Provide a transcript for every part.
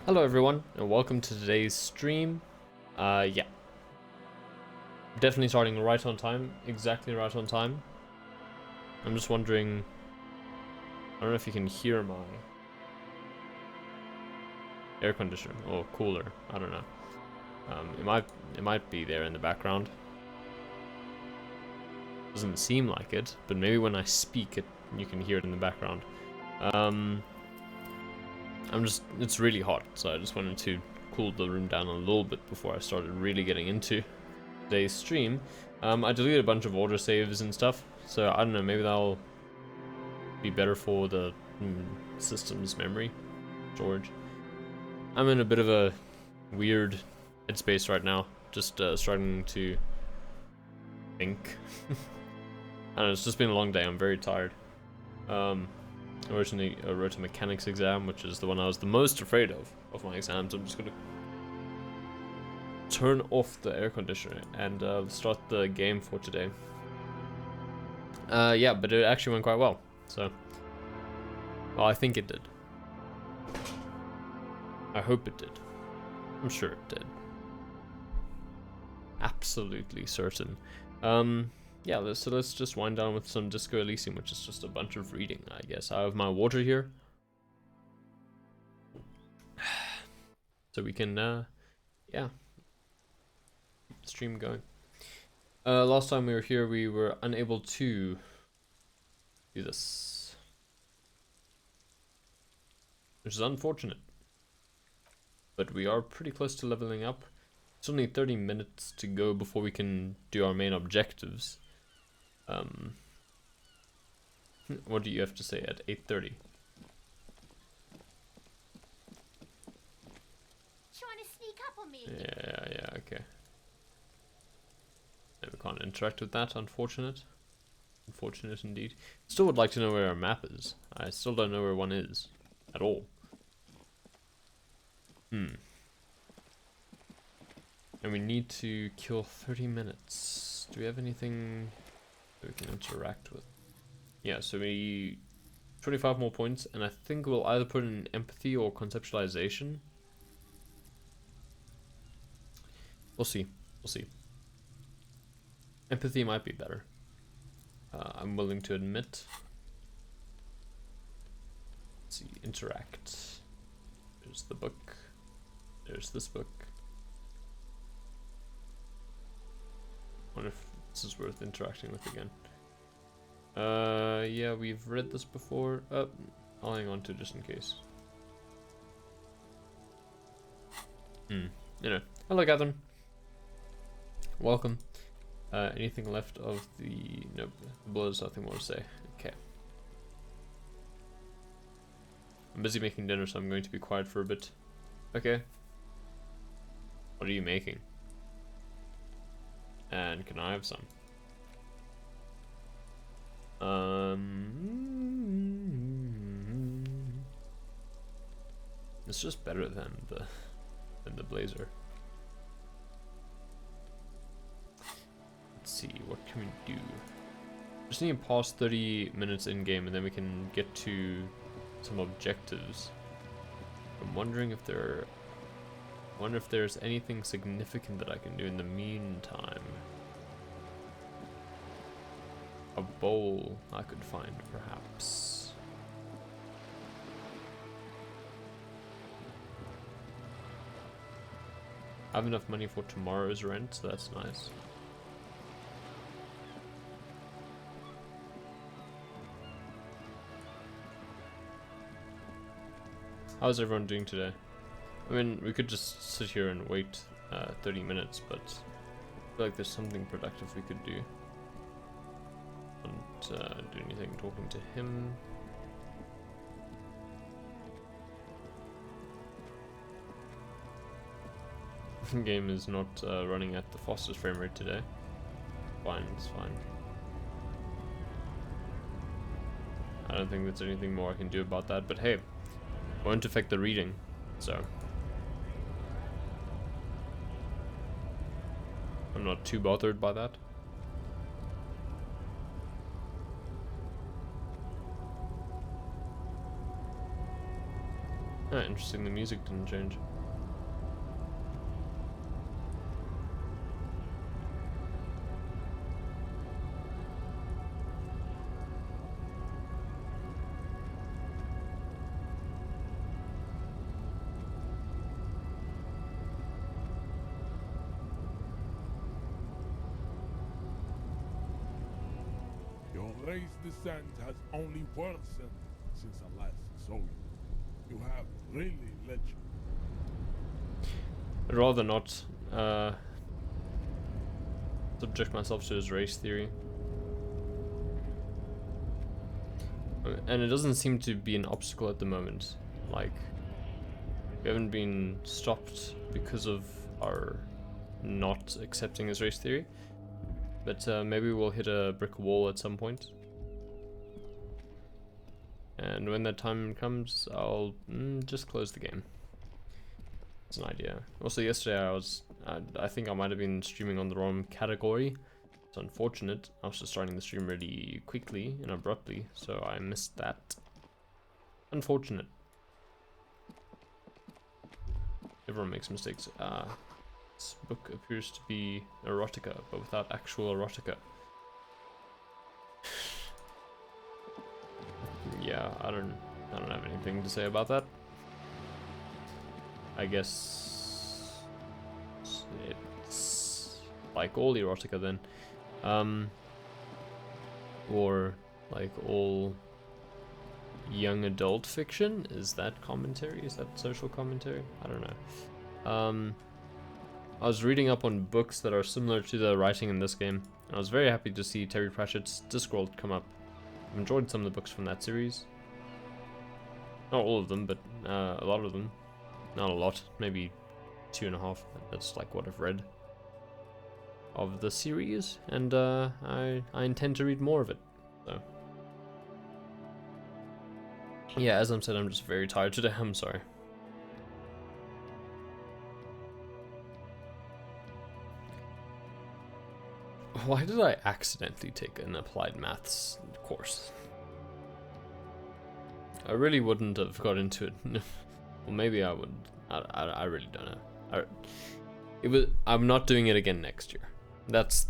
Hello everyone, and welcome to today's stream. Yeah. Definitely starting right on time, exactly right on time. I'm just wondering, I don't know if you can hear my air conditioner, or cooler, I don't know. It might be there in the background. Doesn't seem like it, but maybe when I speak it, you can hear it in the background. It's really hot, so I just wanted to cool the room down a little bit before I started really getting into today's stream. I deleted a bunch of autosaves and stuff, so I don't know, maybe that'll be better for the system's memory storage. I'm in a bit of a weird headspace right now, just starting to think. I don't know, it's just been a long day, I'm very tired. Originally I wrote a mechanics exam, which is the one I was the most afraid of my exams. I'm just gonna turn off the air conditioner and start the game for today. Yeah, but it actually went quite well. So, well, I think it did. I hope it did. I'm sure it did. Absolutely certain. Yeah, so let's just wind down with some Disco Elysium, which is just a bunch of reading, I guess. I have my water here. So we can, yeah, keep the stream going. Last time we were here, we were unable to do this, which is unfortunate. But we are pretty close to leveling up. It's only 30 minutes to go before we can do our main objectives. What do you have to say at 8:30? Trying to sneak up on me again. Yeah, okay. We can't interact with that, unfortunate. Unfortunate indeed. Still would like to know where our map is. I still don't know where one is. At all. And we need to kill 30 minutes. Do we have anything that we can interact with? Yeah, so we 25 more points, and I think we'll either put in empathy or conceptualization. We'll see. We'll see. Empathy might be better. I'm willing to admit. Let's see. Interact. There's the book. There's this book. Wonder if this is worth interacting with again. Yeah, we've read this before. I'll hang on to it just in case. You know. Hello, Catherine. Welcome. Anything left of the... Nope. There's nothing more to say. Okay. I'm busy making dinner, so I'm going to be quiet for a bit. Okay. What are you making? And can I have some? It's just better than the blazer. Let's see, what can we do? Just need to pause 30 minutes in game, and then we can get to some objectives. I'm wondering if there's anything significant that I can do in the meantime. A bowl I could find, perhaps. I have enough money for tomorrow's rent, so that's nice. How's everyone doing today? I mean, we could just sit here and wait 30 minutes, but I feel like there's something productive we could do. Don't do anything talking to him. The game is not running at the fastest frame rate today. Fine, it's fine. I don't think there's anything more I can do about that, but hey, won't affect the reading, so I'm not too bothered by that. Oh, interesting, the music didn't change. Your race descent has only worsened since I last saw you. You have really let you. I'd rather not subject myself to his race theory. And it doesn't seem to be an obstacle at the moment. Like, we haven't been stopped because of our not accepting his race theory. But maybe we'll hit a brick wall at some point. And when that time comes, I'll just close the game. It's an idea. Also, yesterday I think I might have been streaming on the wrong category. It's unfortunate. I was just starting the stream really quickly and abruptly, so I missed that. Unfortunate. Everyone makes mistakes. This book appears to be erotica, but without actual erotica. Yeah, I don't have anything to say about that. I guess it's like all erotica then. Or like all young adult fiction. Is that commentary? Is that social commentary? I don't know. I was reading up on books that are similar to the writing in this game, and I was very happy to see Terry Pratchett's Discworld come up. I've enjoyed some of the books from that series. Not all of them, but a lot of them. Not a lot, maybe 2.5. That's like what I've read of the series, and I intend to read more of it. So yeah, as I'm said, I'm just very tired today. I'm sorry. Why did I accidentally take an applied maths course? I really wouldn't have got into it. Well, maybe I would. I really don't know. I'm not doing it again next year. That's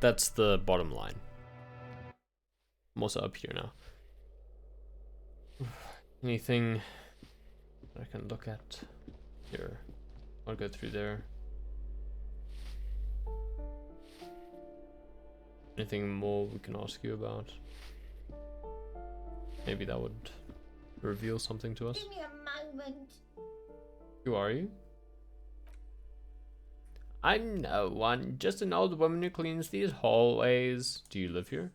the bottom line. I'm also up here now. Anything I can look at here? I'll go through there. Anything more we can ask you about? Maybe that would reveal something to us. Give me a moment. Who are you? I'm no one, just an old woman who cleans these hallways. Do you live here?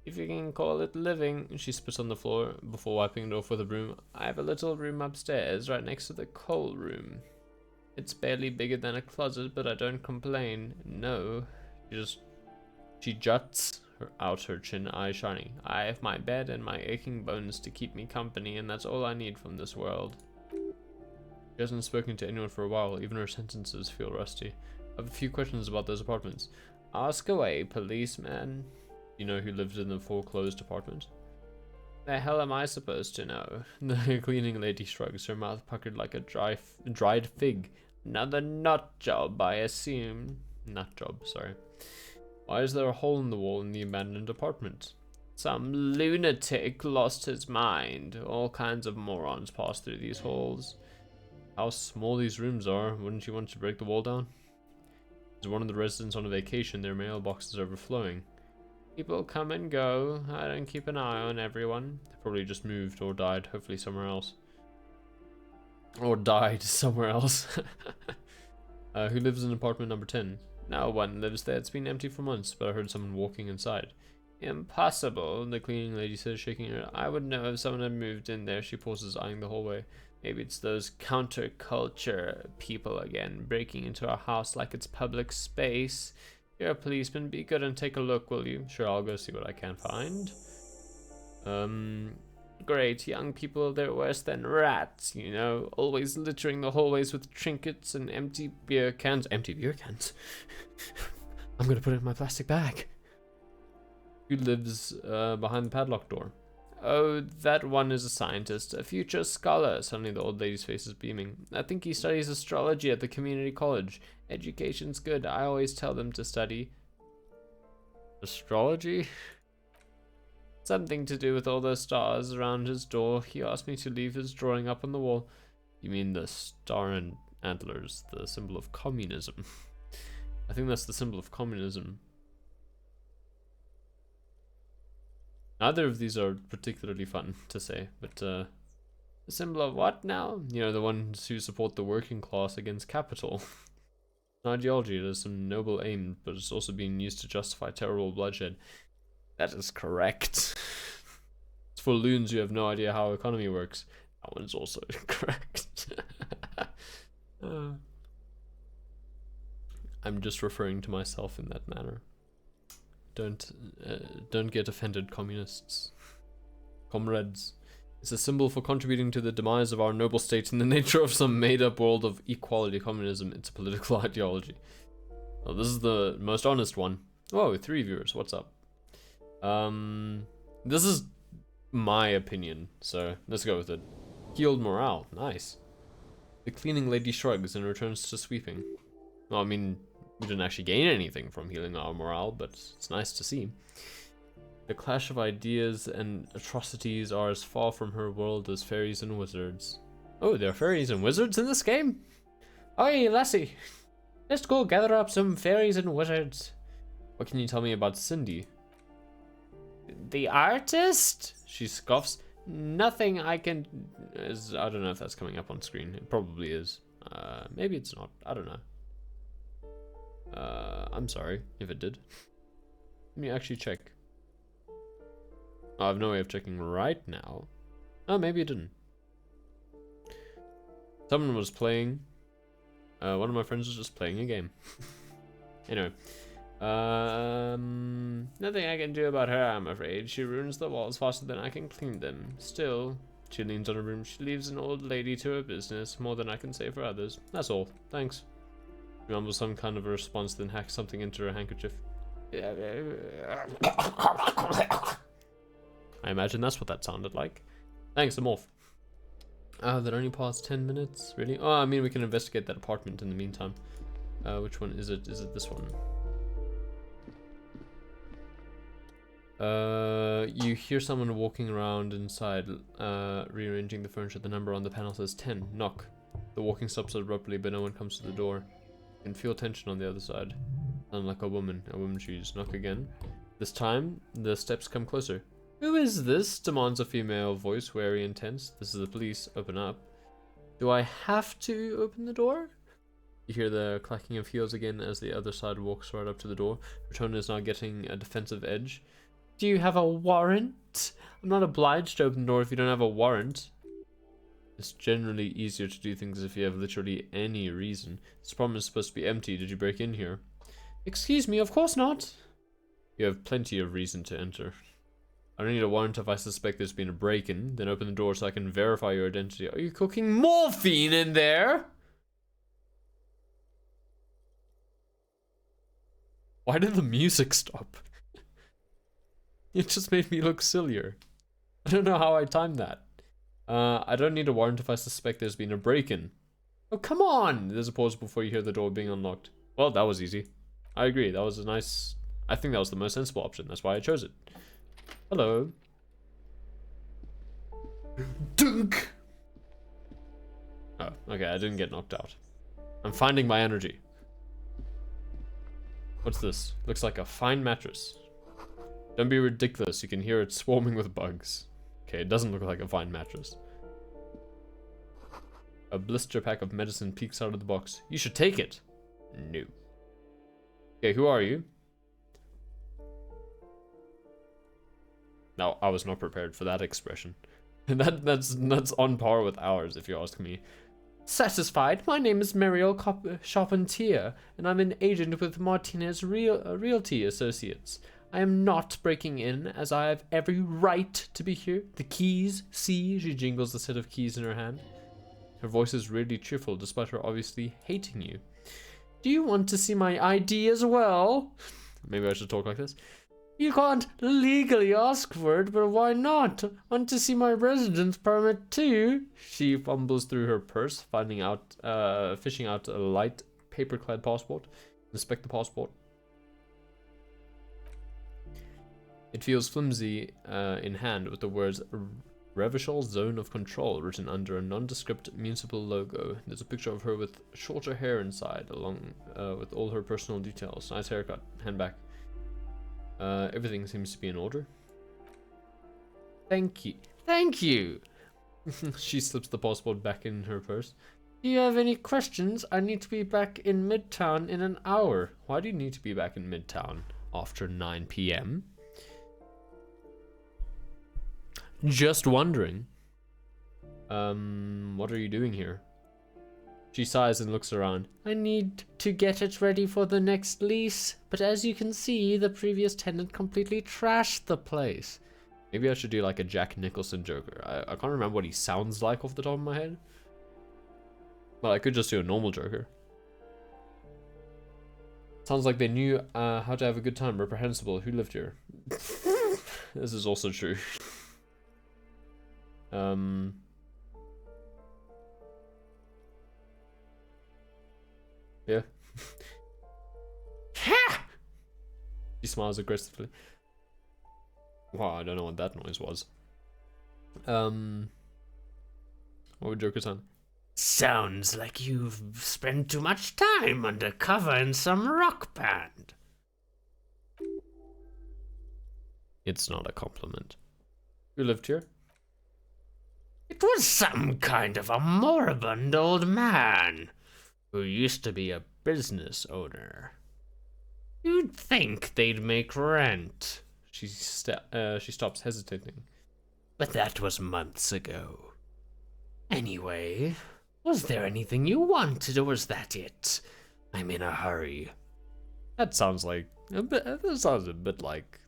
If you can call it living. She spits on the floor before wiping it off with a broom. I have a little room upstairs, right next to the coal room. It's barely bigger than a closet, but I don't complain. No. She juts out her chin, eyes shining. I have my bed and my aching bones to keep me company, and that's all I need from this world. She hasn't spoken to anyone for a while, even her sentences feel rusty. I have a few questions about those apartments. Ask away, policeman. You know who lives in the foreclosed apartment? The hell am I supposed to know? The cleaning lady shrugs, her mouth puckered like a dried fig. Another nut job, I assume. Nut job, sorry. Why is there a hole in the wall in the abandoned apartment? Some lunatic lost his mind. All kinds of morons pass through these halls. How small these rooms are. Wouldn't you want to break the wall down? Is one of the residents on a vacation? Their mailbox is overflowing. People come and go. I don't keep an eye on everyone. They probably just moved or died, hopefully somewhere else. Or died somewhere else. Who lives in apartment number 10? No one lives there. It's been empty for months, but I heard someone walking inside. Impossible, the cleaning lady says, shaking her. I would know if someone had moved in there. She pauses, eyeing the hallway. Maybe it's those counterculture people again, breaking into our house like it's public space. You're a policeman. Be good and take a look, will you? Sure, I'll go see what I can find. Great, young people, they're worse than rats, you know, always littering the hallways with trinkets and empty beer cans. Empty beer cans? I'm gonna put it in my plastic bag. Who lives behind the padlocked door? Oh, that one is a scientist, a future scholar. Suddenly the old lady's face is beaming. I think he studies astrology at the community college. Education's good. I always tell them to study. Astrology? Something to do with all those stars around his door. He asked me to leave his drawing up on the wall. You mean the star and antlers, the symbol of communism? I think that's the symbol of communism. Neither of these are particularly fun to say, but the symbol of what now? You know, the ones who support the working class against capital. An ideology, it has some noble aim, but it's also being used to justify terrible bloodshed. That is correct. It's for loons who have no idea how economy works. That one's also correct. I'm just referring to myself in that manner. Don't get offended, communists. Comrades. It's a symbol for contributing to the demise of our noble state in the nature of some made-up world of equality communism. It's a political ideology. Oh, this is the most honest one. Oh, 3 viewers. What's up? This is my opinion, so let's go with it. Healed morale. Nice. The cleaning lady shrugs and returns to sweeping. Well, I mean, we didn't actually gain anything from healing our morale, but it's nice to see. The clash of ideas and atrocities are as far from her world as fairies and wizards. Oh, there are fairies and wizards in this game? Oi, lassie! Let's go gather up some fairies and wizards. What can you tell me about Cindy? The artist? She scoffs. Nothing I can... I don't know if that's coming up on screen. It probably is. Maybe it's not. I don't know. I'm sorry if it did. Let me actually check. I have no way of checking right now. Oh, maybe it didn't. Someone was playing. One of my friends was just playing a game. Anyway. Nothing I can do about her, I'm afraid. She ruins the walls faster than I can clean them. Still, she leans on her broom. She leaves an old lady to her business. More than I can say for others. That's all. Thanks. She mumbles some kind of a response, then hacks something into her handkerchief. I imagine that's what that sounded like. Thanks, I'm off. That only passed 10 minutes? Really? Oh, I mean, we can investigate that apartment in the meantime. Which one is it? Is it this one? You hear someone walking around inside, rearranging the furniture. The number on the panel says 10. Knock. The walking stops abruptly, but no one comes to the door. You can feel tension on the other side. Sound like a woman. A woman shoes. Knock again. This time, the steps come closer. Who is this? Demands a female voice, wary and tense. This is the police. Open up. Do I have to open the door? You hear the clacking of heels again as the other side walks right up to the door. Her tone is now getting a defensive edge. Do you have a warrant? I'm not obliged to open the door if you don't have a warrant. It's generally easier to do things if you have literally any reason. This apartment is supposed to be empty. Did you break in here? Excuse me, of course not. You have plenty of reason to enter. I don't need a warrant if I suspect there's been a break-in. Then open the door so I can verify your identity. Are you cooking morphine in there? Why did the music stop? It just made me look sillier. I don't know how I timed that. I don't need a warrant if I suspect there's been a break-in. Oh, come on! There's a pause before you hear the door being unlocked. Well, that was easy. I agree, that was a nice... I think that was the most sensible option. That's why I chose it. Hello. Dunk! Oh, okay, I didn't get knocked out. I'm finding my energy. What's this? Looks like a fine mattress. Don't be ridiculous, you can hear it swarming with bugs. Okay, it doesn't look like a fine mattress. A blister pack of medicine peeks out of the box. You should take it. No. Okay, who are you? No, I was not prepared for that expression. That's on par with ours, if you ask me. Satisfied? My name is Mariel Charpentier, and I'm an agent with Martinez Realty Associates. I am not breaking in, as I have every right to be here. The keys, see? She jingles the set of keys in her hand. Her voice is really cheerful, despite her obviously hating you. Do you want to see my ID as well? Maybe I should talk like this. You can't legally ask for it, but why not? Want to see my residence permit too? She fumbles through her purse, fishing out a light paper-clad passport. Inspect the passport. It feels flimsy in hand, with the words Revachol Zone of Control written under a nondescript municipal logo. There's a picture of her with shorter hair inside, along with all her personal details. Nice haircut, handbag. Everything seems to be in order. Thank you. Thank you! She slips the passport back in her purse. Do you have any questions? I need to be back in Midtown in an hour. Why do you need to be back in Midtown after 9 p.m.? Just wondering. What are you doing here? She sighs and looks around. I need to get it ready for the next lease, but as you can see, the previous tenant completely trashed the place. Maybe I should do like a Jack Nicholson Joker. I can't remember what he sounds like off the top of my head. Well, I could just do a normal Joker. Sounds like they knew how to have a good time. Reprehensible. Who lived here? This is also true. Yeah. She smiles aggressively. Wow, I don't know what that noise was. What would Joker sound? Sounds like you've spent too much time undercover in some rock band. It's not a compliment. Who lived here? It was some kind of a moribund old man who used to be a business owner. You'd think they'd make rent. She stops hesitating. But that was months ago. Anyway, was there anything you wanted, or was that it? I'm in a hurry. That sounds like that sounds a bit like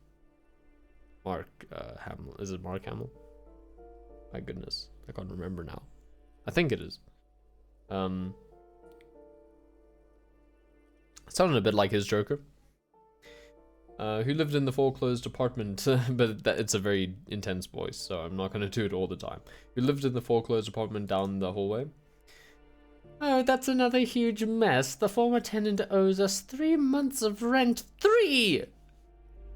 Mark Hamill. Is it Mark Hamill? My goodness, I can't remember now. I think it is. Sounded a bit like his Joker. Who lived in the foreclosed apartment, but it's a very intense voice, so I'm not going to do it all the time. Who lived in the foreclosed apartment down the hallway? Oh, that's another huge mess. The former tenant owes us 3 months of rent. 3!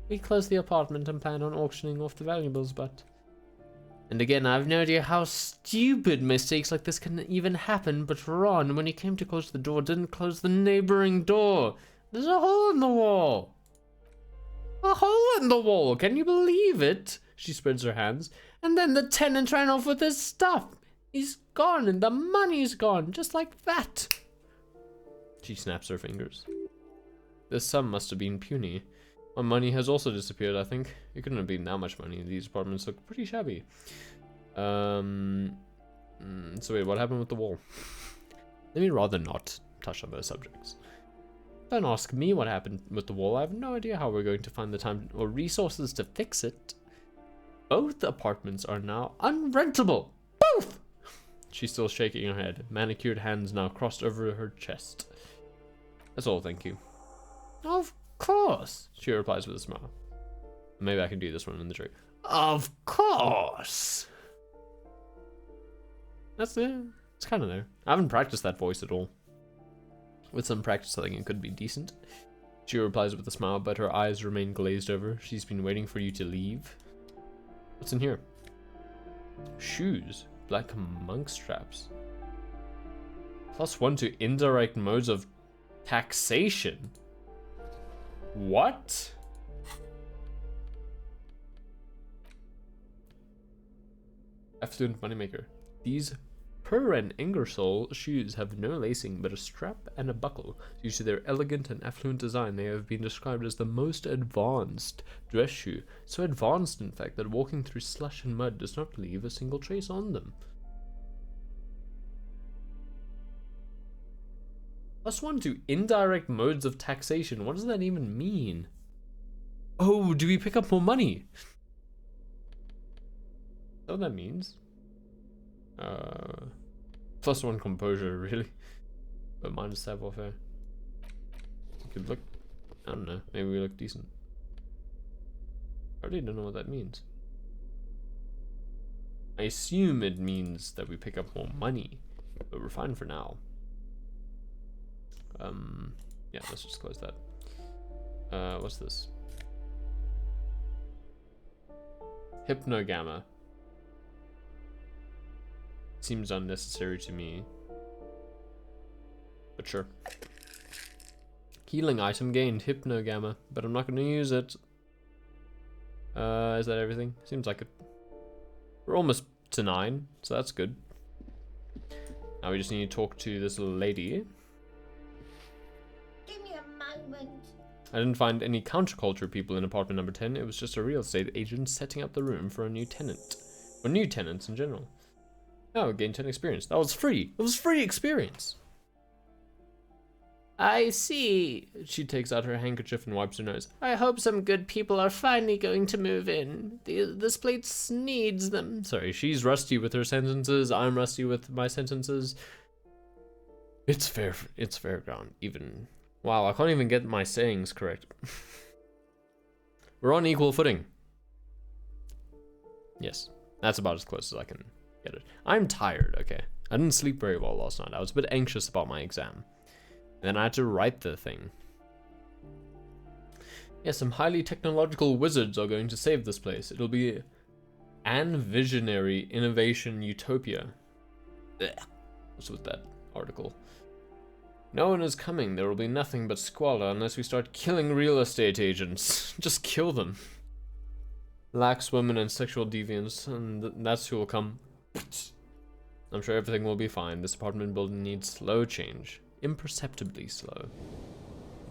We closed the apartment and plan on auctioning off the valuables, but... And again, I have no idea how stupid mistakes like this can even happen, but Ron, when he came to close the door, didn't close the neighboring door. There's a hole in the wall. A hole in the wall, can you believe it? She spreads her hands. And then the tenant ran off with his stuff. He's gone and the money's gone, just like that. She snaps her fingers. This sum must have been puny. My money has also disappeared, I think. It couldn't have been that much money. These apartments look pretty shabby. So wait, what happened with the wall? Let me rather not touch on those subjects. Don't ask me what happened with the wall. I have no idea how we're going to find the time or resources to fix it. Both apartments are now unrentable. Both! She's still shaking her head. Manicured hands now crossed over her chest. That's all, thank you. Of course, she replies with a smile. Maybe I can do this one in the trick. Of course. That's it. It's kind of there. I haven't practiced that voice at all. With some practice, I think it could be decent. She replies with a smile, but her eyes remain glazed over. She's been waiting for you to leave. What's in here? Shoes. Black monk straps. +1 to indirect modes of taxation. What? Affluent moneymaker. These Per Ingersoll shoes have no lacing but a strap and a buckle. Due to their elegant and affluent design, they have been described as the most advanced dress shoe. So advanced, in fact, that walking through slush and mud does not leave a single trace on them. +1 to indirect modes of taxation. What does that even mean? Oh, do we pick up more money? Is that what that means? +1 composure, really. But minus savoir-faire. We could look, I don't know, maybe we look decent. I really don't know what that means. I assume it means that we pick up more money, but we're fine for now. Yeah, let's just close that. What's this? Hypnogamma. Seems unnecessary to me. But sure. Healing item gained, Hypnogamma, but I'm not going to use it. Is that everything? Seems like it. We're almost to 9, so that's good. Now we just need to talk to this little lady. Give me a moment. I didn't find any counterculture people in apartment number 10. It was just a real estate agent setting up the room for a new tenant. Or new tenants in general. Oh, gain 10 experience. That was free. It was free experience. I see. She takes out her handkerchief and wipes her nose. I hope some good people are finally going to move in. This place needs them. Sorry, she's rusty with her sentences. I'm rusty with my sentences. It's fair. It's fair ground. Even. Wow, I can't even get my sayings correct. We're on equal footing. Yes, that's about as close as I can get it. I'm tired, okay? I didn't sleep very well last night. I was a bit anxious about my exam. And then I had to write the thing. Yeah, some highly technological wizards are going to save this place. It'll be an visionary innovation utopia. Ugh. What's with that article? No one is coming. There will be nothing but squalor unless we start killing real estate agents. Just kill them. Lax women and sexual deviants, and that's who will come. I'm sure everything will be fine. This apartment building needs slow change. Imperceptibly slow.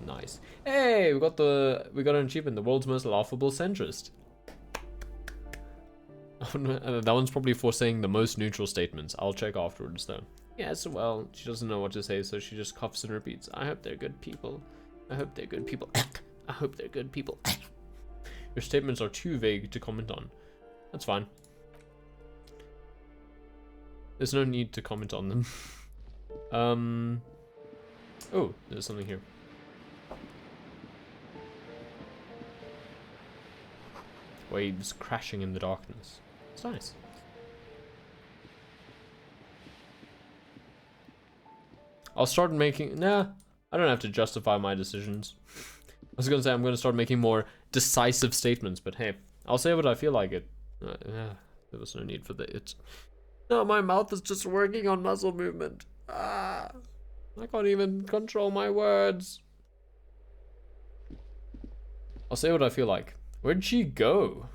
Nice. Hey, we got an achievement, the world's most laughable centrist. That one's probably for saying the most neutral statements. I'll check afterwards though. Yes, well, she doesn't know what to say, so she just coughs and repeats. I hope they're good people. I hope they're good people. I hope they're good people. Your statements are too vague to comment on. That's fine. There's no need to comment on them. Oh, there's something here. Waves crashing in the darkness. It's nice. I'll start making... Nah, I don't have to justify my decisions. I was gonna say I'm gonna start making more decisive statements, but hey, I'll say what I feel like it. There was no need for the it. No, my mouth is just working on muscle movement. I can't even control my words. I'll say what I feel like. Where'd she go?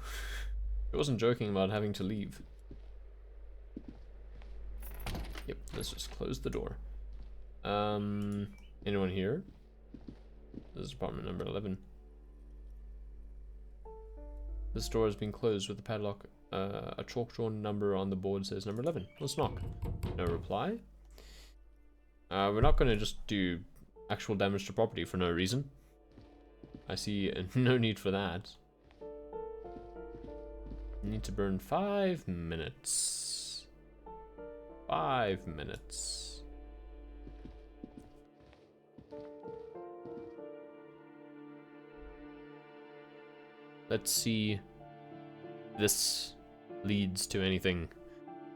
She wasn't joking about having to leave. Yep, let's just close the door. Anyone here? This is apartment number 11. This door has been closed with a padlock. A chalk drawn number on the board says number 11. Let's knock. No reply. We're not going to just do actual damage to property for no reason. I see no need for that. Need to burn 5 minutes. 5 minutes. Let's see if this leads to anything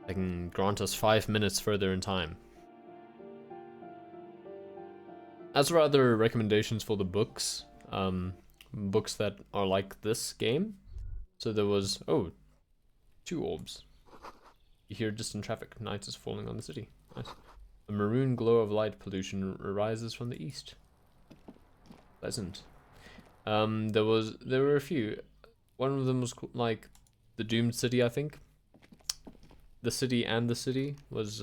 that can grant us 5 minutes further in time. As for other recommendations for the books, books that are like this game. So there was, 2 orbs. You hear distant traffic. Night is falling on the city. Nice. A maroon glow of light pollution arises from the east. Pleasant. There were a few. One of them was like the Doomed City, I think. The City and the City was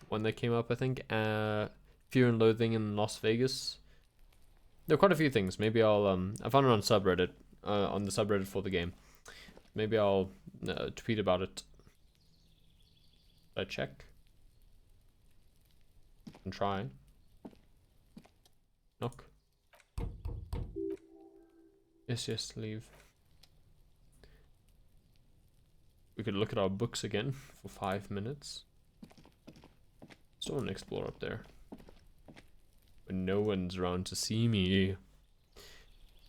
one that came up, I think. Fear and Loathing in Las Vegas. There are quite a few things. Maybe I'll I found it on subreddit, on the subreddit for the game. Maybe I'll tweet about it. Should I check? And try. Knock. Yes, leave. We could look at our books again for 5 minutes. Still an explore up there. But no one's around to see me.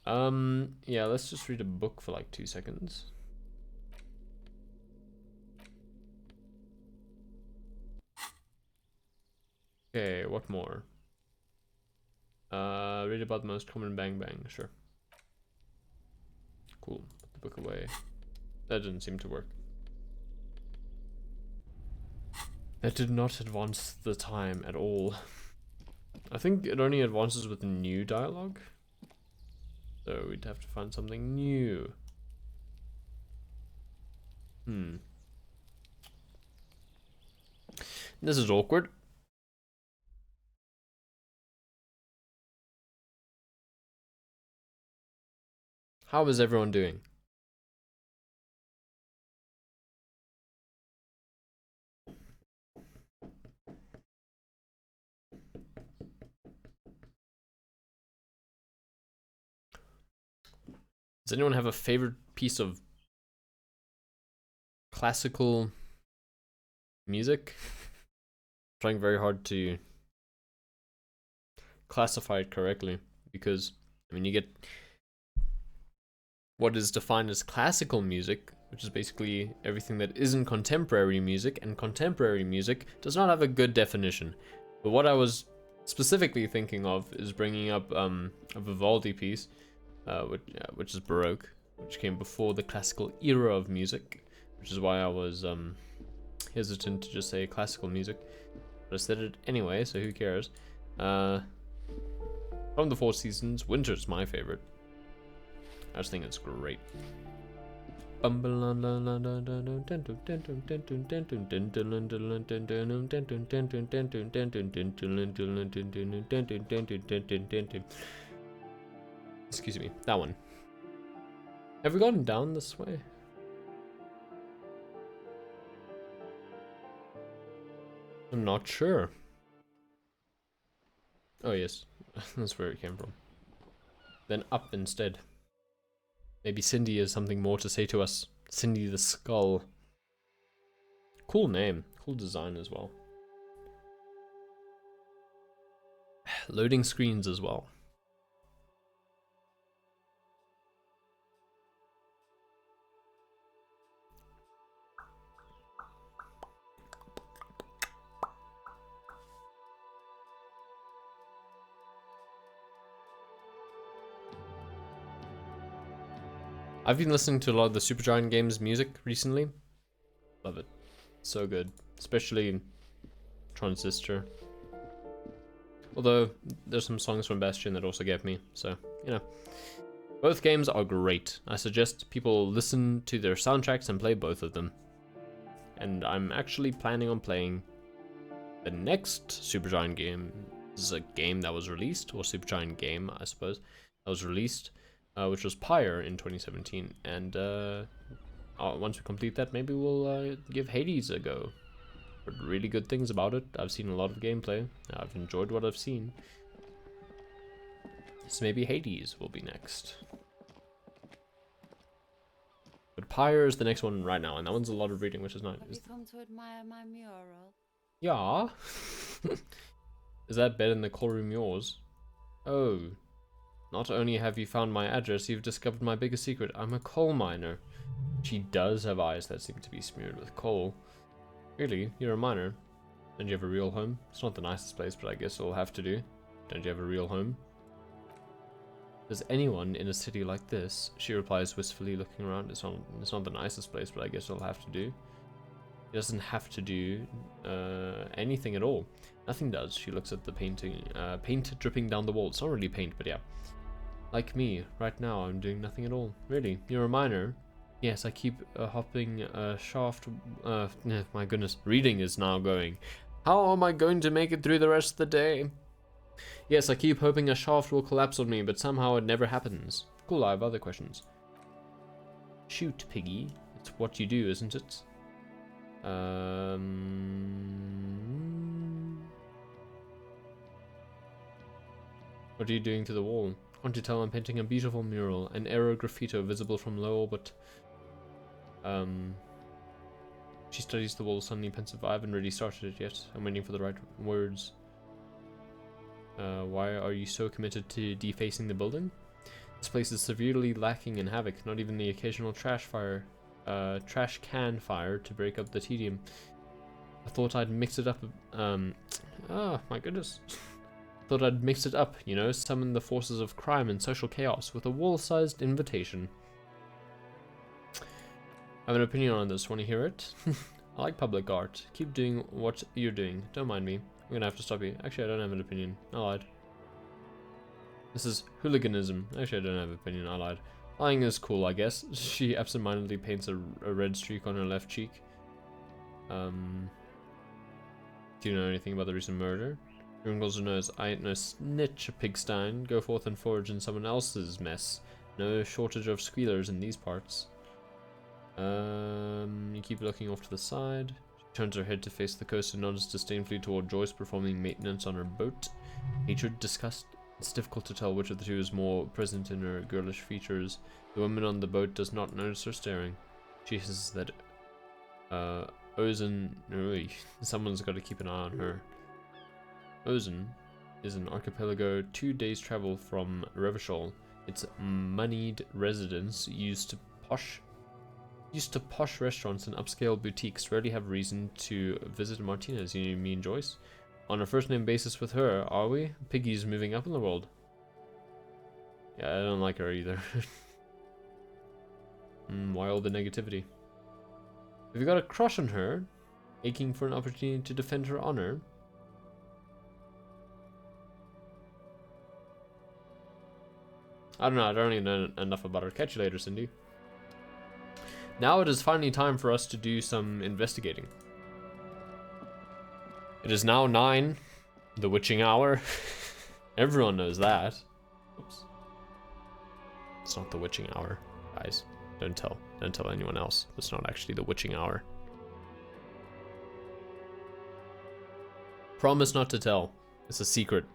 Yeah, let's just read a book for like 2 seconds. Okay, what more? Read about the most common bang bang, sure. Cool, put the book away. That didn't seem to work. That did not advance the time at all. I think it only advances with new dialogue. So we'd have to find something new. This is awkward. How is everyone doing? Does anyone have a favorite piece of classical music? Trying very hard to classify it correctly, because I mean you get what is defined as classical music, which is basically everything that isn't contemporary music, and contemporary music does not have a good definition. But what I was specifically thinking of is bringing up a Vivaldi piece, which is Baroque, which came before the classical era of music, which is why I was hesitant to just say classical music. But I said it anyway, so who cares? From the Four Seasons, Winter's my favorite. I just think it's great. Excuse me, that one. Have we gone down this way? I'm not sure. Oh yes, that's where it came from. Then up instead. Maybe Cindy has something more to say to us. Cindy the Skull. Cool name. Cool design as well. Loading screens as well. I've been listening to a lot of the Supergiant Games music recently. Love it. So good. Especially Transistor. Although, there's some songs from Bastion that also get me, so, you know. Both games are great. I suggest people listen to their soundtracks and play both of them. And I'm actually planning on playing the next Supergiant game. This is a game that was released, or Supergiant game, I suppose, that was released, which was Pyre in 2017. And once we complete that, maybe we'll give Hades a go. Heard really good things about it. I've seen a lot of gameplay. I've enjoyed what I've seen. So maybe Hades will be next. But Pyre is the next one right now, and that one's a lot of reading, which is nice. Have you come to admire my mural? Yeah. Is that better than the call room yours? Oh. Not only have you found my address, you've discovered my biggest secret. I'm a coal miner. She does have eyes that seem to be smeared with coal. Really? You're a miner? Don't you have a real home? It's not the nicest place, but I guess it'll have to do. Don't you have a real home? Does anyone in a city like this? She replies wistfully, looking around. It's not the nicest place, but I guess it'll have to do. It doesn't have to do anything at all. Nothing does. She looks at the painting, paint dripping down the wall. It's not really paint, but yeah. Like me, right now, I'm doing nothing at all. Really? You're a miner? Yes, I keep hopping a shaft. My goodness, reading is now going. How am I going to make it through the rest of the day? Yes, I keep hoping a shaft will collapse on me, but somehow it never happens. Cool, I have other questions. Shoot, piggy. It's what you do, isn't it? What are you doing to the wall? Want to tell I'm painting a beautiful mural, an aero graffito visible from low orbit. She studies the wall, suddenly pensive. I haven't really started it yet. I'm waiting for the right words. Why are you so committed to defacing the building? This place is severely lacking in havoc, not even the occasional trash can fire to break up the tedium. I thought I'd mix it up, oh my goodness. Thought I'd mix it up, you know, summon the forces of crime and social chaos with a wall-sized invitation. I have an opinion on this, want to hear it? I like public art. Keep doing what you're doing, don't mind me. I'm gonna have to stop you. Actually, I don't have an opinion, I lied. This is hooliganism. Actually, I don't have an opinion, I lied. Lying is cool, I guess. She absentmindedly paints a red streak on her left cheek. Do you know anything about the recent murder? Wrinkles her nose. I ain't no snitch, pigstein. Go forth and forage in someone else's mess. No shortage of squealers in these parts. You keep looking off to the side. She turns her head to face the coast and nods disdainfully toward Joyce performing maintenance on her boat. Hatred, disgust. It's difficult to tell which of the two is more present in her girlish features. The woman on the boat does not notice her staring. She says that, Ozen... someone's got to keep an eye on her. Ozen is an archipelago 2 days travel from Revachol. Its moneyed residents used to posh restaurants and upscale boutiques rarely have reason to visit Martinez. You mean Joyce? On a first name basis with her, are we? Piggy's moving up in the world. Yeah, I don't like her either. Why all the negativity? Have you got a crush on her? Aching for an opportunity to defend her honor? I don't know, I don't really know enough about her. Catch you later, Cindy. Now it is finally time for us to do some investigating. It is now 9, the witching hour. Everyone knows that. Oops. It's not the witching hour, guys. Don't tell anyone else. It's not actually the witching hour. Promise not to tell. It's a secret.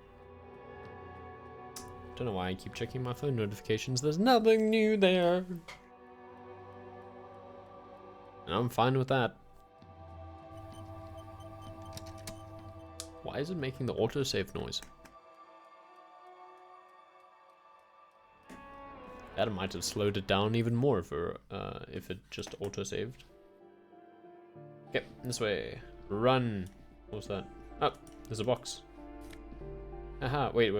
Don't know why I keep checking my phone notifications. There's nothing new there. And I'm fine with that. Why is it making the autosave noise? That might have slowed it down even more if it just autosaved. Okay, this way. Run. What's that? Oh, there's a box. Aha, wait.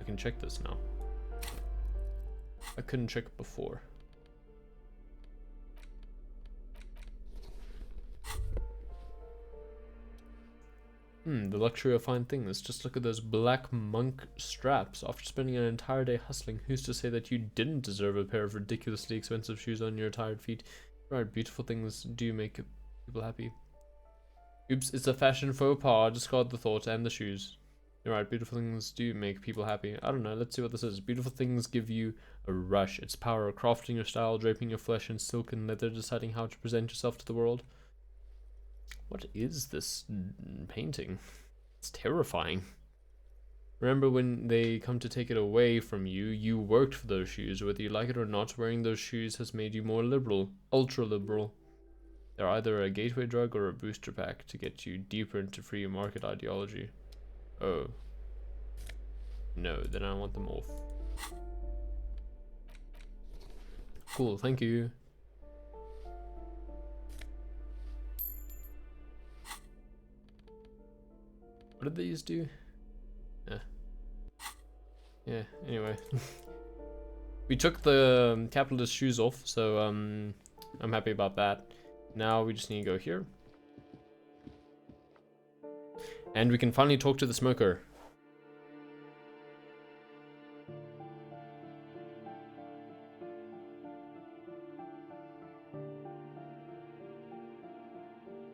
I can check this now. I couldn't check before. The luxury of fine things. Just look at those black monk straps. After spending an entire day hustling, who's to say that you didn't deserve a pair of ridiculously expensive shoes on your tired feet? Right, beautiful things do make people happy. Oops, it's a fashion faux pas. Discard the thought and the shoes. You're right, beautiful things do make people happy. I don't know, let's see what this is. Beautiful things give you a rush. It's power, crafting your style, draping your flesh in silk and leather, deciding how to present yourself to the world. What is this painting? It's terrifying. Remember when they come to take it away from you, you worked for those shoes. Whether you like it or not, wearing those shoes has made you more liberal, ultra liberal. They're either a gateway drug or a booster pack to get you deeper into free market ideology. Oh. No, then I want them off. Cool, thank you. What did these do? Yeah, anyway. We took the capitalist shoes off, so I'm happy about that. Now we just need to go here. And we can finally talk to the smoker.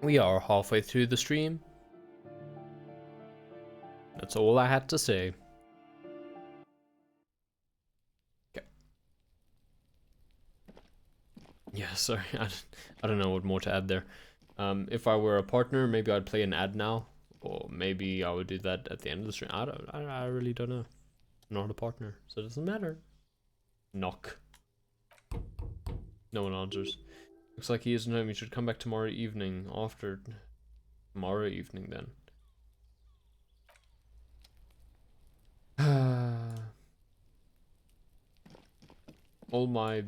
We are halfway through the stream. That's all I had to say. Okay. Yeah, sorry, I don't know what more to add there. If I were a partner, maybe I'd play an ad now. Or maybe I would do that at the end of the stream. I really don't know. I'm not a partner, so it doesn't matter. Knock. No one answers. Looks like he isn't home. You should come back tomorrow evening. After tomorrow evening, then. all my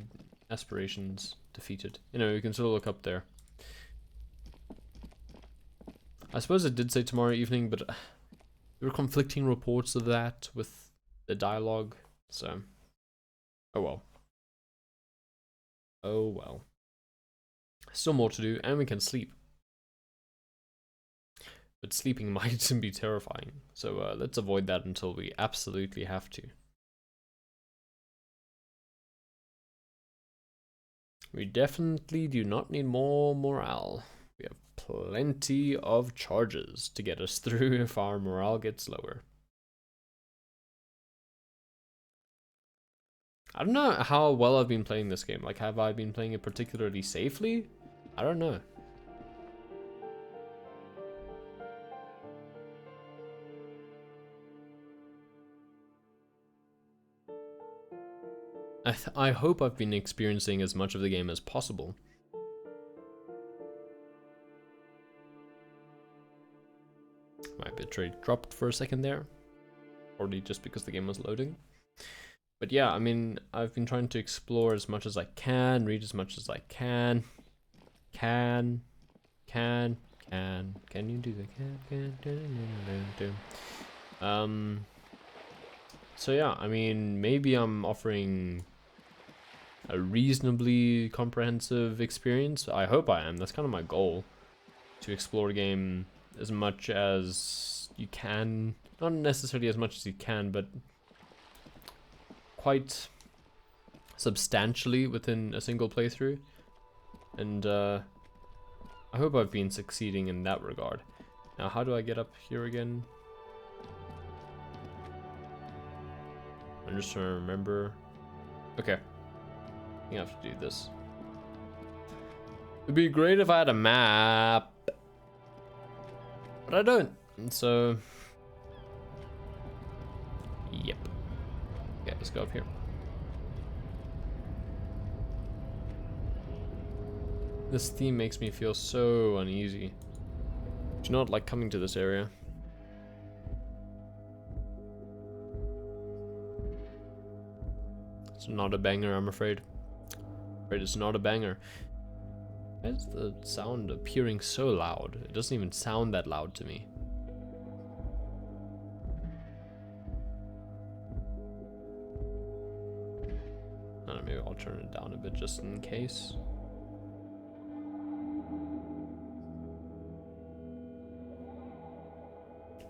aspirations defeated. You know, you can still look up there. I suppose it did say tomorrow evening, but there were conflicting reports of that with the dialogue, so oh well. Oh well. Still more to do, and we can sleep. But sleeping might be terrifying, so let's avoid that until we absolutely have to. We definitely do not need more morale. We have plenty of charges to get us through if our morale gets lower. I don't know how well I've been playing this game. Like, have I been playing it particularly safely? I don't know. I hope I've been experiencing as much of the game as possible. My bitrate dropped for a second there. Probably just because the game was loading. But yeah, I mean, I've been trying to explore as much as I can, read as much as I can. Can you do the so yeah, I mean, maybe I'm offering a reasonably comprehensive experience. I hope I am. That's kind of my goal, to explore the game as much as you can. Not necessarily as much as you can, but quite substantially within a single playthrough. And I hope I've been succeeding in that regard. Now, how do I get up here again? I'm just trying to remember. Okay. I think I have to do this. It'd be great if I had a map. But I don't. And so... Yep. Okay, let's go up here. This theme makes me feel so uneasy. Do you not like coming to this area? It's not a banger, I'm afraid. It's not a banger. Why is the sound appearing so loud? It doesn't even sound that loud to me. I don't know, maybe I'll turn it down a bit just in case.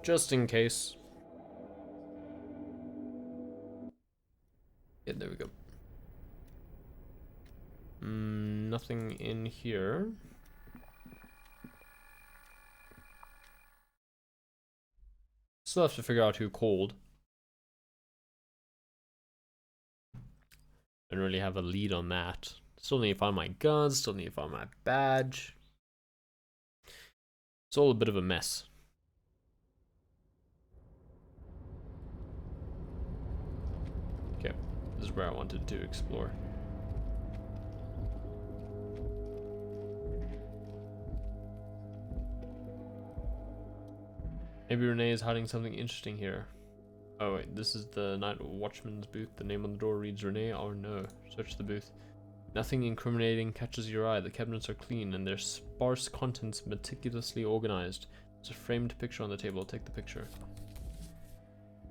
Just in case. Yeah, there we go. Nothing in here. Still have to figure out who called. Don't really have a lead on that. Still need to find my guns, still need to find my badge. It's all a bit of a mess. Okay, this is where I wanted to explore. Maybe Renee is hiding something interesting here. Oh wait, this is the night watchman's booth. The name on the door reads Renee or no. Search the booth. Nothing incriminating catches your eye. The cabinets are clean and their sparse contents meticulously organized. There's a framed picture on the table. Take the picture.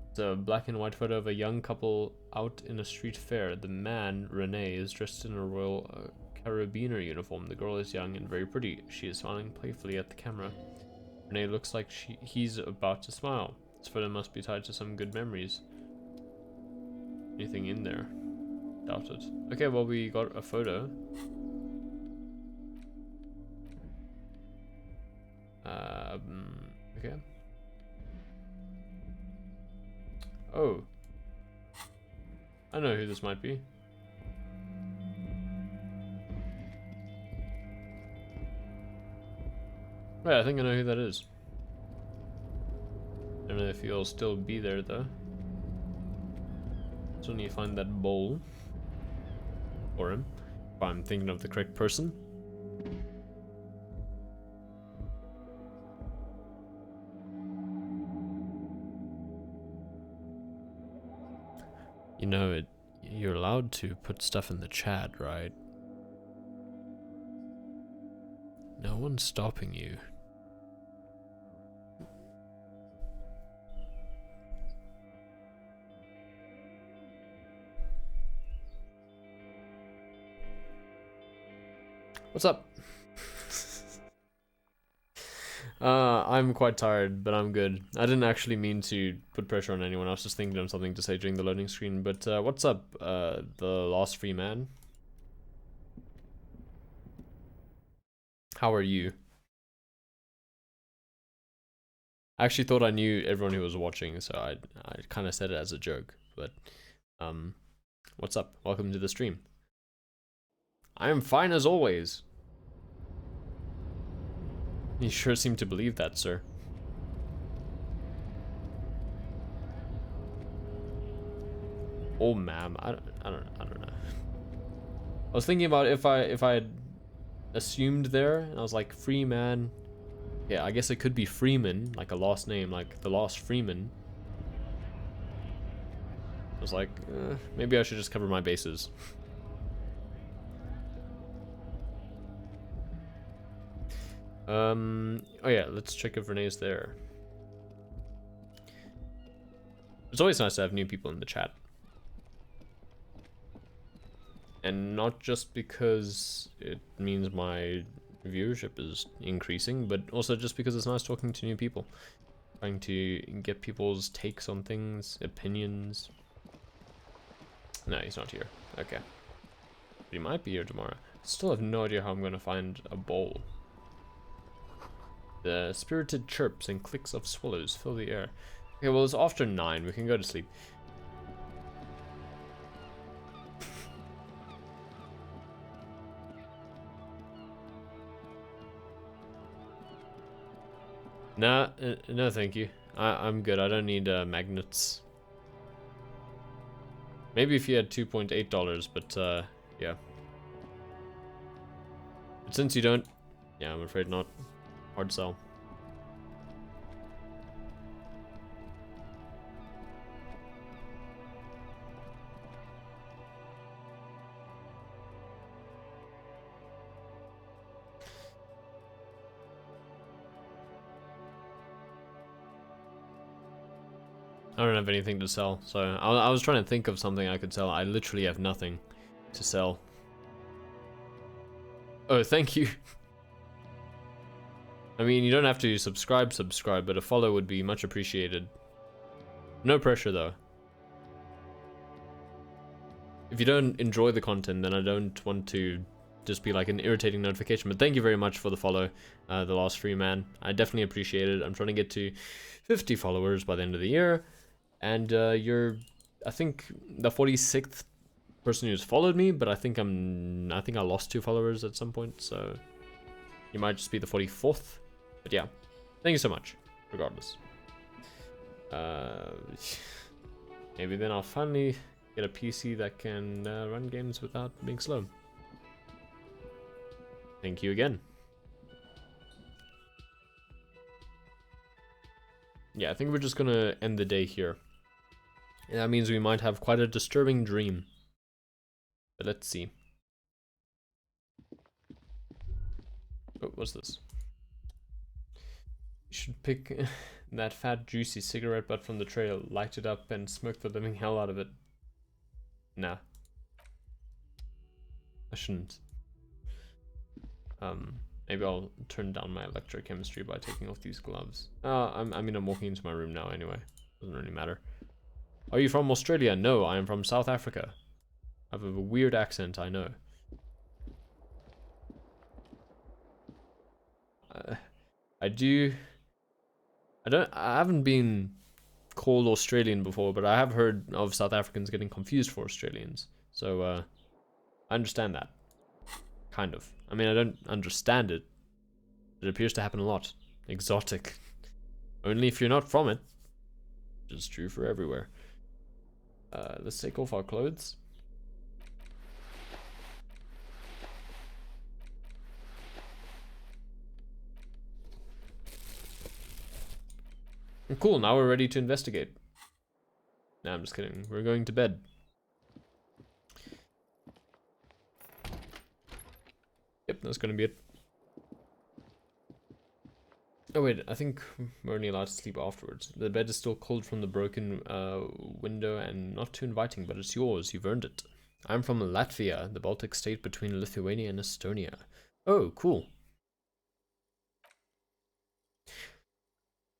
It's a black and white photo of a young couple out in a street fair. The man, Renee, is dressed in a Royal Carabiner uniform. The girl is young and very pretty. She is smiling playfully at the camera. Renee looks like he's about to smile. This photo must be tied to some good memories. Anything in there? Doubt it. Okay, well, we got a photo. Okay. Oh. I know who this might be. Right, I think I know who that is. Don't know if he'll still be there though. So need to find that bowl for him, if I'm thinking of the correct person. You know it. You're allowed to put stuff in the chat, right? No one's stopping you. What's up? I'm quite tired, but I'm good. I didn't actually mean to put pressure on anyone. I was just thinking of something to say during the loading screen. But what's up, the last free man? How are you? I actually thought I knew everyone who was watching, so I kind of said it as a joke. But what's up? Welcome to the stream. I am fine as always. You sure seem to believe that, sir. Oh, ma'am, I don't know. I was thinking about if I had assumed there, and I was like, free man. Yeah, I guess it could be Freeman, like a last name, like the last Freeman. I was like, maybe I should just cover my bases. Oh yeah, let's check if Renee's there. It's always nice to have new people in the chat. And not just because it means my viewership is increasing, but also just because it's nice talking to new people. Trying to get people's takes on things, opinions. No, he's not here. Okay. But he might be here tomorrow. Still have no idea how I'm gonna find a bowl. The spirited chirps and clicks of swallows fill the air. Okay, well it's after 9, we can go to sleep. Nah, no thank you. I'm good, I don't need magnets. Maybe if you had $2.8, but yeah. But since you don't, yeah, I'm afraid not. Hard sell. I don't have anything to sell, so I was trying to think of something I could sell. I literally have nothing to sell. Oh, thank you. I mean, you don't have to subscribe, but a follow would be much appreciated. No pressure, though. If you don't enjoy the content, then I don't want to just be like an irritating notification. But thank you very much for the follow, the last free man. I definitely appreciate it. I'm trying to get to 50 followers by the end of the year. And you're, I think, the 46th person who's followed me, but I think I lost 2 followers at some point, so you might just be the 44th. But yeah, thank you so much, regardless. Maybe then I'll finally get a PC that can run games without being slow. Thank you again. Yeah, I think we're just gonna end the day here. And that means we might have quite a disturbing dream. But let's see. Oh, what's this? You should pick that fat, juicy cigarette butt from the trail, light it up, and smoke the living hell out of it. Nah. I shouldn't. Maybe I'll turn down my electrochemistry by taking off these gloves. I mean, I'm walking into my room now anyway. Doesn't really matter. Are you from Australia? No, I am from South Africa. I have a weird accent, I know. I haven't been called Australian before, but I have heard of South Africans getting confused for Australians. So, I understand that. Kind of. I mean, I don't understand it. It appears to happen a lot. Exotic. Only if you're not from it. Which is true for everywhere. Let's take off our clothes. Cool, now we're ready to investigate. Nah, I'm just kidding. We're going to bed. that's gonna be it. Oh wait, I think we're only allowed to sleep afterwards. The bed is still cold from the broken window and not too inviting, but it's yours. You've earned it. I'm from Latvia, the Baltic state between Lithuania and Estonia. Oh, cool.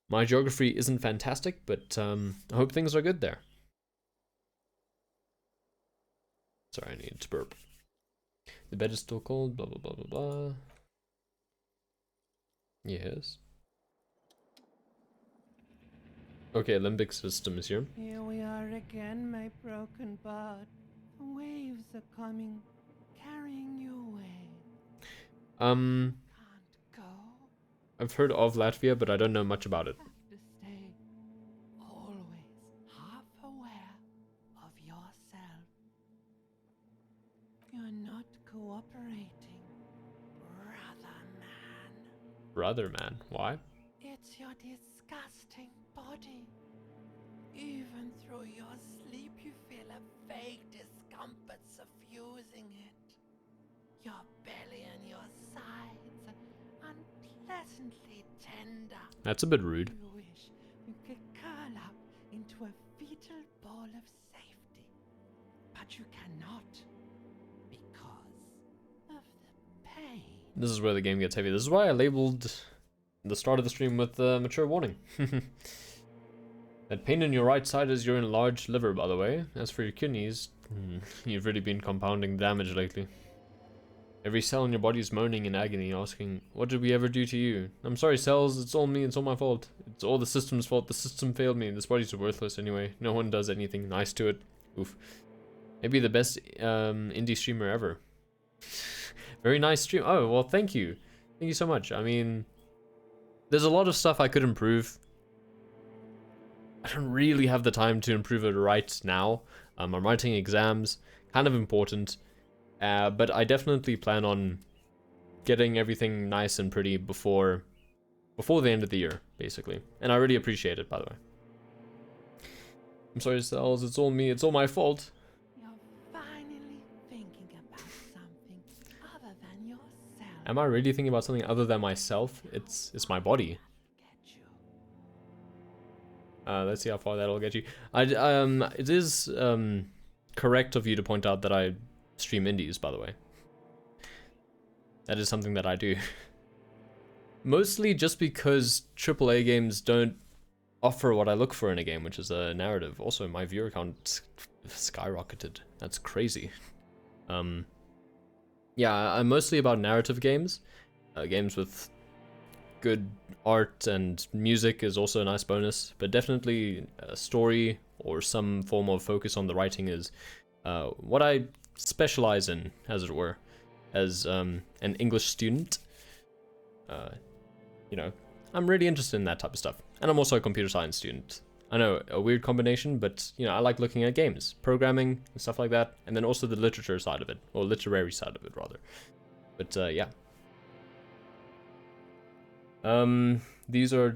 My geography isn't fantastic, but I hope things are good there. Sorry, I need to burp. The bed is still cold, blah blah blah blah blah. Yes. Okay, limbic system is here. Here we are again, my broken bud. The waves are coming, carrying you away. Can't go. I've heard of Latvia, but I don't know much about it. Have to stay. Always half aware of yourself. You're not cooperating, brother man. Brother man, why? It's your disgusting body. Even through your sleep, you feel a vague discomfort suffusing it. Your belly and your sides are unpleasantly tender. That's a bit rude. You wish you could curl up into a fetal ball of safety, but you cannot because of the pain. This is where the game gets heavy. This is why I labeled the start of the stream with mature warning. That pain in your right side is your enlarged liver, by the way. As for your kidneys, you've really been compounding damage lately. Every cell in your body is moaning in agony, asking, what did we ever do to you? I'm sorry, cells, it's all me, it's all my fault. It's all the system's fault, the system failed me. This body's worthless anyway. No one does anything nice to it. Oof. Maybe the best indie streamer ever. Very nice stream. Oh, well, thank you. Thank you so much. I mean, there's a lot of stuff I could improve. I don't really have the time to improve it right now. I'm writing exams, kind of important. But I definitely plan on getting everything nice and pretty before the end of the year, basically. And I really appreciate it, by the way. I'm sorry, Cells, it's all me, it's all my fault. You're finally thinking about something other than yourself. Am I really thinking about something other than myself? It's my body. Get you. Let's see how far that'll get you. It is correct of you to point out that I stream indies, by the way. That is something that I do. Mostly just because AAA games don't offer what I look for in a game, which is a narrative. Also, my viewer count skyrocketed. That's crazy. Yeah, I'm mostly about narrative games. Games with good art and music is also a nice bonus, but definitely a story or some form of focus on the writing is what I specialize in, as it were, as an English student. You know, I'm really interested in that type of stuff, and I'm also a computer science student. I know, a weird combination, but you know, I like looking at games, programming, and stuff like that, and then also the literature side of it, or literary side of it, rather. But yeah. These are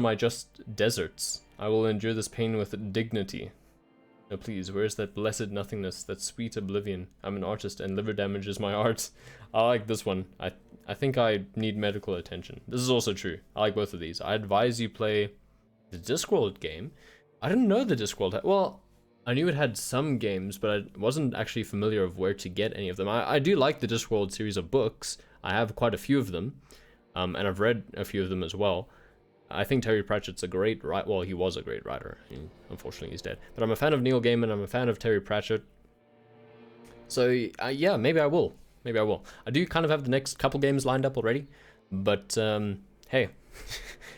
my just deserts. I will endure this pain with dignity. No, please, where's that blessed nothingness, that sweet oblivion? I'm an artist, and liver damage is my art. I like this one. I think I need medical attention. This is also true. I like both of these. I advise you play the Discworld game. I didn't know the Discworld had... Well, I knew it had some games, but I wasn't actually familiar of where to get any of them. I do like the Discworld series of books. I have quite a few of them. And I've read a few of them as well. I think Terry Pratchett's a great writer. Well, he was a great writer. Unfortunately, he's dead. But I'm a fan of Neil Gaiman. I'm a fan of Terry Pratchett. So, yeah, maybe I will. Maybe I will. I do kind of have the next couple games lined up already. But, hey.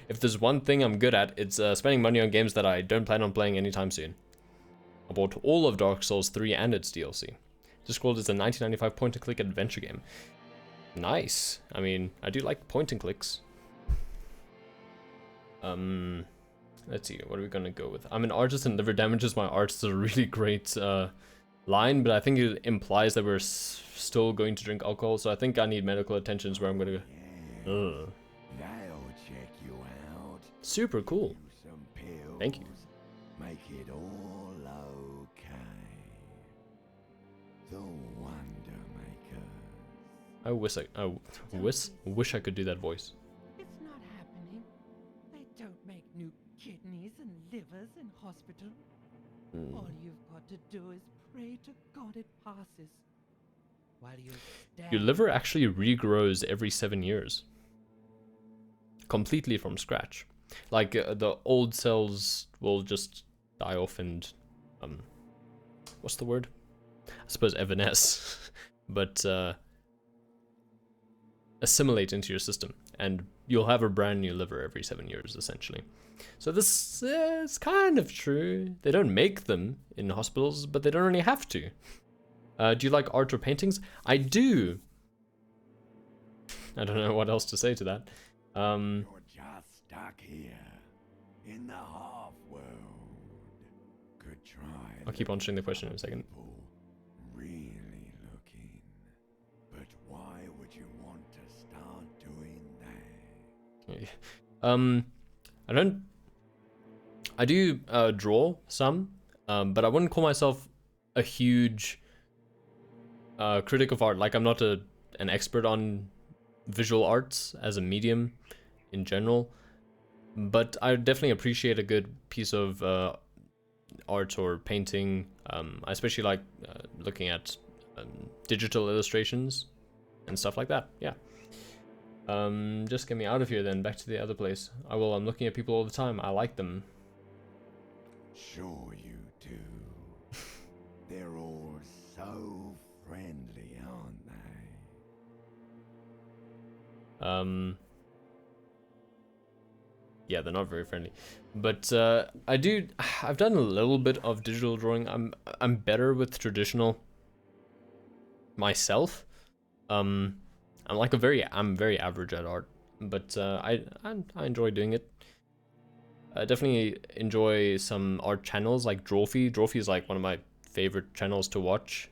If there's one thing I'm good at, it's spending money on games that I don't plan on playing anytime soon. I bought all of Dark Souls 3 and its DLC. Discworld is a 1995 point-and-click adventure game. Nice. I mean, I do like point-and-clicks. Let's see, what are we gonna go with? I'm an artist and liver damages my art is a really great line, but I think it implies that we're still going to drink alcohol, so I think I need medical attention is where I'm gonna go. That'll check you out. Super cool. Some pills. Thank you. Make it all okay. The Wonder Makers. wish I could do that voice. It's not happening. They don't make new kidneys and livers in hospital. All you've got to do is pray to God it passes. While you Your liver actually regrows every 7 years. Completely from scratch. Like, the old cells will just die off and, what's the word? I suppose evanesce. But, assimilate into your system. And you'll have a brand new liver every 7 years, essentially. So this is kind of true. They don't make them in hospitals, but they don't really have to. Do you like art or paintings? I do. I don't know what else to say to that. You're just stuck here in the half world. Could try. I'll keep answering the question in a second. People really looking. But why would you want to start doing that? I do draw some, but I wouldn't call myself a huge critic of art. Like, I'm not an expert on visual arts as a medium in general, but I definitely appreciate a good piece of art or painting. I especially like looking at digital illustrations and stuff like that. Yeah. Just get me out of here then, back to the other place. I will. I'm looking at people all the time. I like them. Sure you do. They're all so friendly, aren't they? Yeah, they're not very friendly. But I've done a little bit of digital drawing. I'm better with traditional myself. I'm very average at art, but I enjoy doing it. I definitely enjoy some art channels like Drawfee. Drawfee is like one of my favorite channels to watch.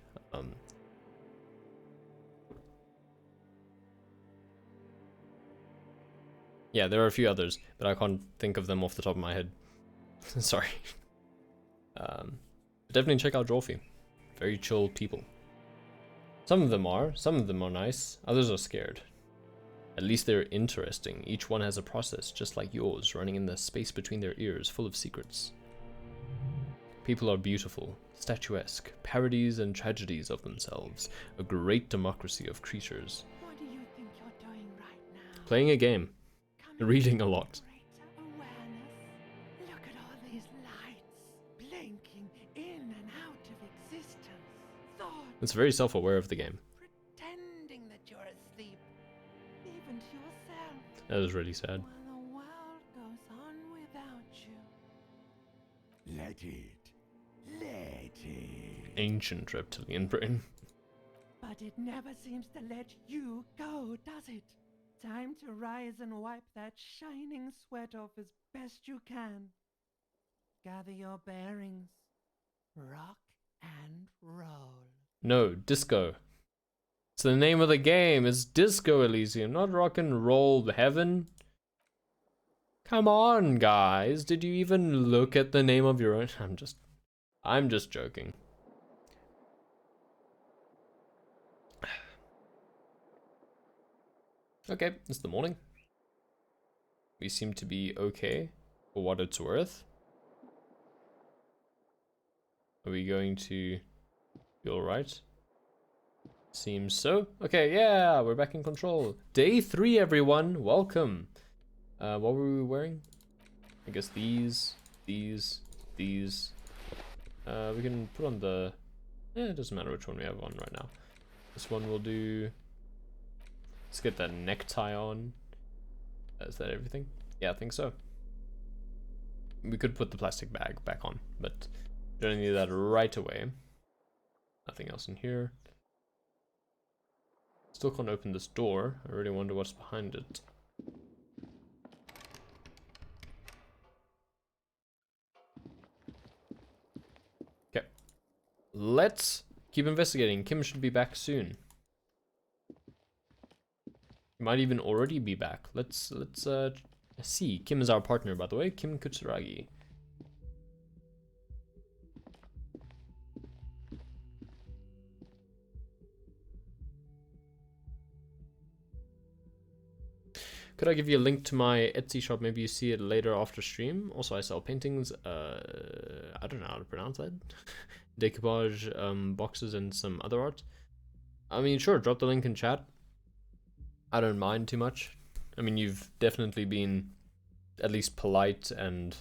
Yeah, there are a few others, but I can't think of them off the top of my head. Sorry. Definitely check out Drawfee. Very chill people. Some of them are nice, others are scared. At least they're interesting. Each one has a process just like yours, running in the space between their ears, full of secrets. People are beautiful, statuesque, parodies and tragedies of themselves, a great democracy of creatures. What do you think you're doing right now? Playing a game, reading a lot. Greater awareness. Look at all these lights blinking in and out of existence. Thoughts It's very self-aware of the game. pretending that you're asleep, even to yourself. That is really sad. While the world goes on without you. Let it. Let it. Ancient reptilian brain. But it never seems to let you go, does it? Time to rise and wipe that shining sweat off as best you can. Gather your bearings. Rock and roll. No, disco. It's the name of the game. It's Disco Elysium, not rock and roll heaven. Come on, guys. Did you even look at the name of your own? I'm just joking. Okay, it's the morning. We seem to be okay for what it's worth. Are we going to be alright? Seems so. Okay, yeah, we're back in control. Day 3, everyone. Welcome. What were we wearing? I guess these. We can put on the... it doesn't matter which one we have on right now. This one will do... Let's get that necktie on. Is that everything? Yeah, I think so. We could put the plastic bag back on, but don't need that right away. Nothing else in here. Still can't open this door. I really wonder what's behind it. Okay. Let's keep investigating. Kim should be back soon. Might even already be back. Let's see. Kim is our partner, by the way. Kim Kutsuragi. Could I give you a link to my Etsy shop? Maybe you see it later after stream. Also, I sell paintings. I don't know how to pronounce that. Decoupage boxes and some other art. I mean, sure, drop the link in chat. I don't mind too much. I mean, you've definitely been at least polite and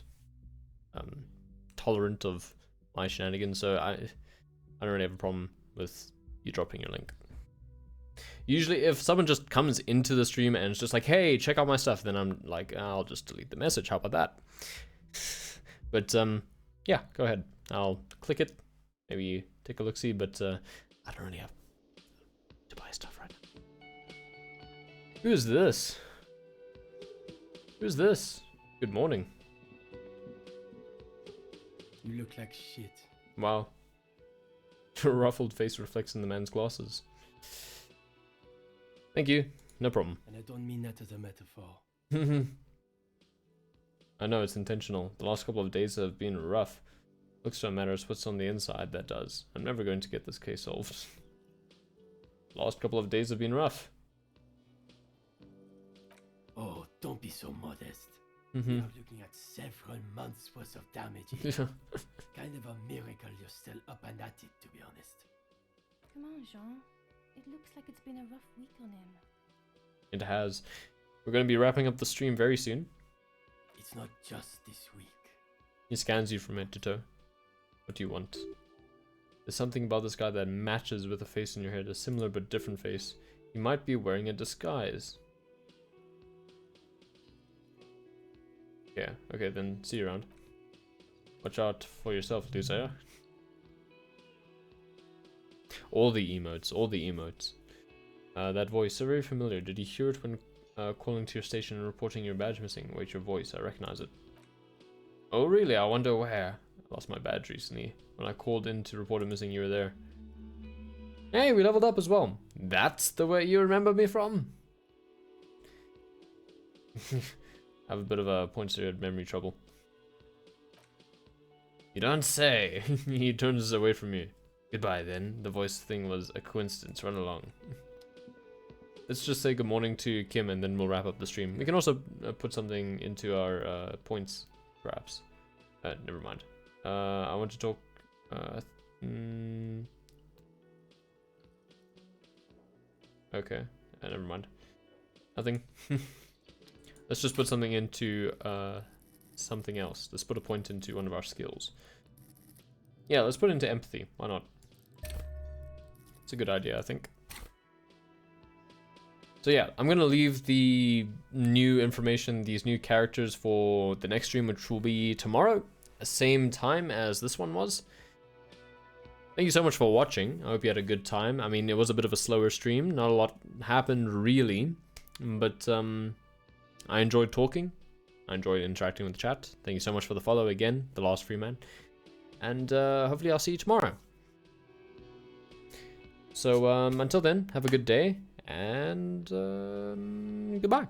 tolerant of my shenanigans, so I don't really have a problem with you dropping your link. Usually if someone just comes into the stream and it's just like, hey, check out my stuff, then I'm like, I'll just delete the message. How about that? But yeah, go ahead. I'll click it. Maybe take a look-see, but I don't really have to buy stuff right now. Who is this? Who's this? Good morning. You look like shit. Wow. Your ruffled face reflects in the man's glasses. Thank you. No problem. And I don't mean that as a metaphor. I know it's intentional. The last couple of days have been rough. Looks don't matter, it's what's on the inside that does. I'm never going to get this case solved. Last couple of days have been rough. Oh, don't be so modest. Mm-hmm. We are looking at several months worth of damages. Kind of a miracle you're still up and at it, to be honest. Come on, Jean. It looks like it's been a rough week on him. It has. We're going to be wrapping up the stream very soon. It's not just this week. He scans you from head to toe. What do you want? There's something about this guy that matches with the face in your head, a similar but different face. He might be wearing a disguise. Yeah, okay, then see you around. Watch out for yourself, loser. All the emotes, all the emotes. That voice, so very familiar. Did you hear it when calling to your station and reporting your badge missing? Wait, your voice, I recognize it. Oh really? I wonder where. I lost my badge recently. When I called in to report it missing, you were there. Hey, we leveled up as well. That's the way you remember me from? I have a bit of a points-to memory trouble. You don't say. He turns away from you. Goodbye then. The voice thing was a coincidence. Run along. Let's just say good morning to Kim and then we'll wrap up the stream. We can also put something into our points, perhaps. Never mind. I want to talk... Okay, never mind. Nothing. Let's just put something into something else. Let's put a point into one of our skills. Yeah, let's put it into empathy. Why not? It's a good idea, I think. So yeah, I'm going to leave the new information, these new characters for the next stream, which will be tomorrow, same time as this one was. Thank you so much for watching. I hope you had a good time. I mean, it was a bit of a slower stream. Not a lot happened, really. But I enjoyed talking. I enjoyed interacting with the chat. Thank you so much for the follow again, the last free man. And hopefully I'll see you tomorrow. So until then, have a good day. And goodbye.